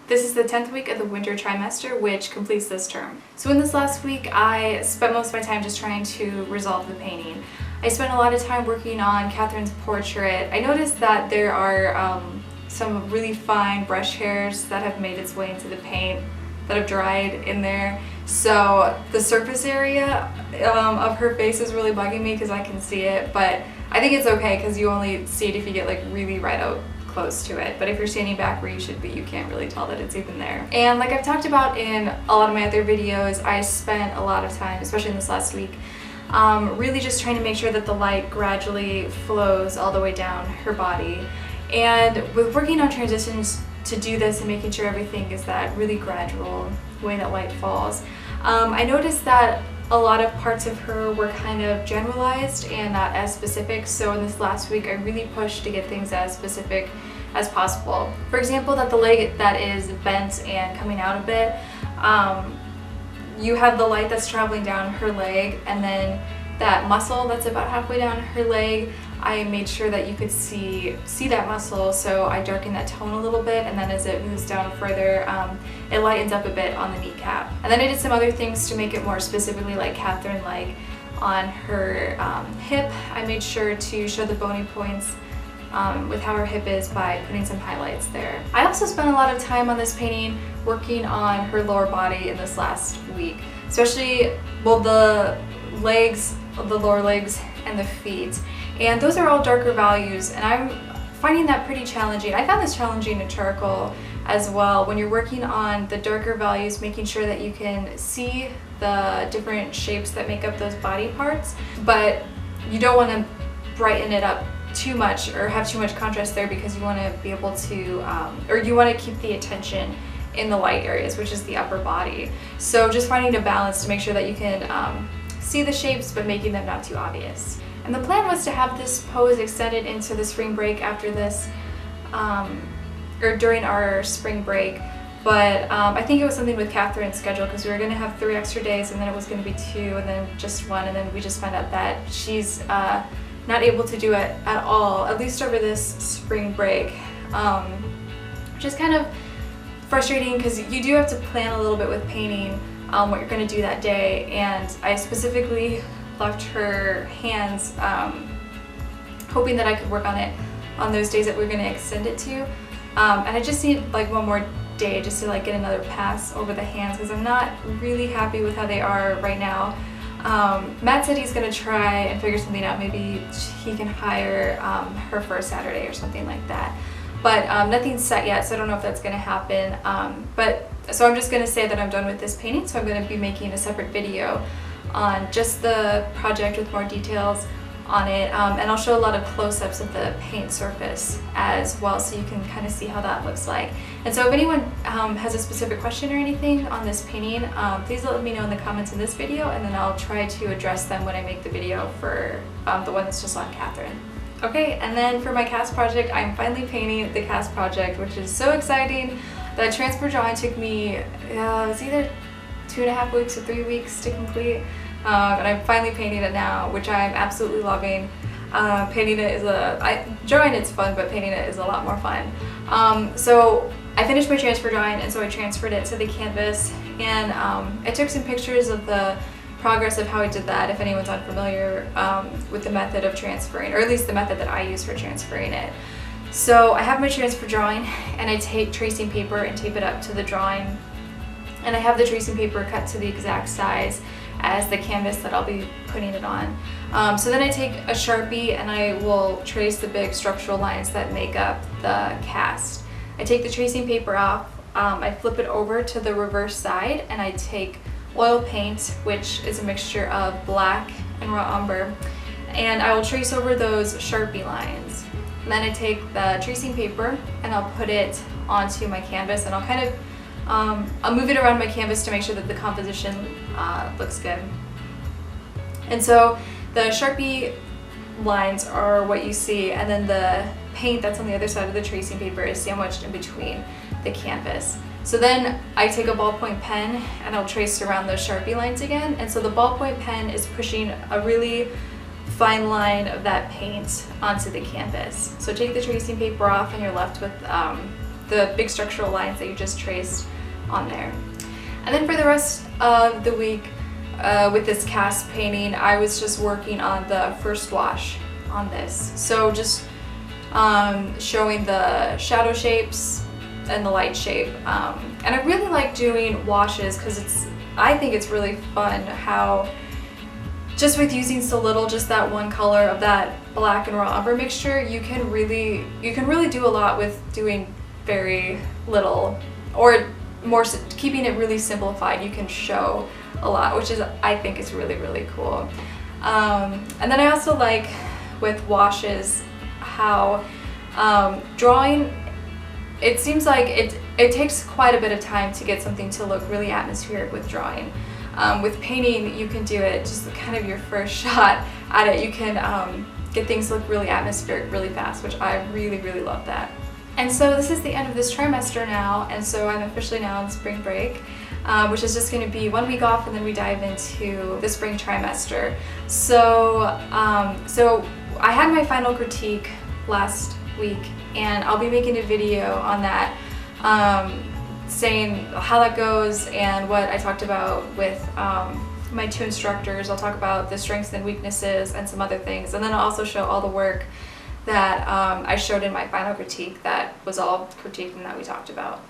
This is the 10th week of the winter trimester, which completes this term. So in this last week, I spent most of my time just trying to resolve the painting. I spent a lot of time working on Catherine's portrait. I noticed that there are some really fine brush hairs that have made its way into the paint that have dried in there. So the surface area of her face is really bugging me because I can see it, but I think it's okay because you only see it if you get like really right out close to it. But if you're standing back where you should be, you can't really tell that it's even there. And like I've talked about in a lot of my other videos, I spent a lot of time, especially in this last week, really just trying to make sure that the light gradually flows all the way down her body. And with working on transitions to do this and making sure everything is that really gradual way that light falls, I noticed that a lot of parts of her were kind of generalized and not as specific. So in this last week, I really pushed to get things as specific as possible. For example, that the leg that is bent and coming out a bit, you have the light that's traveling down her leg, and then that muscle that's about halfway down her leg, I made sure that you could see that muscle, so I darkened that tone a little bit, and then as it moves down further, it lightens up a bit on the kneecap. And then I did some other things to make it more specifically like Catherine-like on her hip. I made sure to show the bony points with how her hip is by putting some highlights there. I also spent a lot of time on this painting working on her lower body in this last week, especially, well, the legs, the lower legs, and the feet. And those are all darker values, and I'm finding that pretty challenging. I found this challenging in charcoal as well. When you're working on the darker values, making sure that you can see the different shapes that make up those body parts, but you don't want to brighten it up too much or have too much contrast there, because you want to be able to, or you want to keep the attention in the light areas, which is the upper body. So just finding a balance to make sure that you can see the shapes but making them not too obvious. And the plan was to have this pose extended into the spring break after this, or during our spring break, but I think it was something with Catherine's schedule, because we were going to have 3 extra days, and then it was going to be 2, and then just 1, and then we just found out that she's not able to do it at all, at least over this spring break, which is kind of frustrating because you do have to plan a little bit with painting what you're going to do that day. And I specifically left her hands hoping that I could work on it on those days that we're going to extend it to, and I just need like 1 more day just to like get another pass over the hands, because I'm not really happy with how they are right now. Matt said he's going to try and figure something out. Maybe he can hire her for a Saturday or something like that, but nothing's set yet, so I don't know if that's going to happen. So I'm just going to say that I'm done with this painting, so I'm going to be making a separate video on just the project with more details on it, and I'll show a lot of close-ups of the paint surface as well, so you can kind of see how that looks like. And so if anyone has a specific question or anything on this painting, please let me know in the comments in this video, and then I'll try to address them when I make the video for the one that's just on Catherine. Okay, and then for my cast project, I'm finally painting the cast project, which is so exciting. The transfer drawing took me, it was either 2.5 weeks or 3 weeks to complete, and I'm finally painting it now, which I'm absolutely loving. Painting it is drawing it's fun, but painting it is a lot more fun. So I finished my transfer drawing, and so I transferred it to the canvas, and I took some pictures of the progress of how I did that, if anyone's unfamiliar with the method of transferring, or at least the method that I use for transferring it. So I have my transfer drawing, and I take tracing paper and tape it up to the drawing, and I have the tracing paper cut to the exact size as the canvas that I'll be putting it on. So then I take a Sharpie and I will trace the big structural lines that make up the cast. I take the tracing paper off, I flip it over to the reverse side, and I take oil paint, which is a mixture of black and raw umber, and I will trace over those Sharpie lines. And then I take the tracing paper and I'll put it onto my canvas, and I'll kind of I'll move it around my canvas to make sure that the composition looks good. And so the Sharpie lines are what you see, and then the paint that's on the other side of the tracing paper is sandwiched in between the canvas. So then I take a ballpoint pen and I'll trace around those Sharpie lines again, and so the ballpoint pen is pushing a really fine line of that paint onto the canvas. So take the tracing paper off and you're left with the big structural lines that you just traced on there. And then for the rest of the week with this cast painting, I was just working on the first wash on this. So just showing the shadow shapes and the light shape. And I really like doing washes because I think it's really fun how just with using so little, just that one color of that black and raw umber mixture, you can really do a lot with doing very little, or more keeping it really simplified. You can show a lot, which is, I think, is really, really cool. And then I also like with washes how drawing, it seems like it takes quite a bit of time to get something to look really atmospheric with drawing. With painting, you can do it just kind of your first shot at it. You can get things to look really atmospheric really fast, which I really, really love that. And so this is the end of this trimester now, and so I'm officially now on spring break, which is just going to be 1 week off, and then we dive into the spring trimester. So, so I had my final critique last week, and I'll be making a video on that, saying how that goes and what I talked about with my 2 instructors. I'll talk about the strengths and weaknesses and some other things, and then I'll also show all the work that I showed in my final critique that was all critiqued and that we talked about.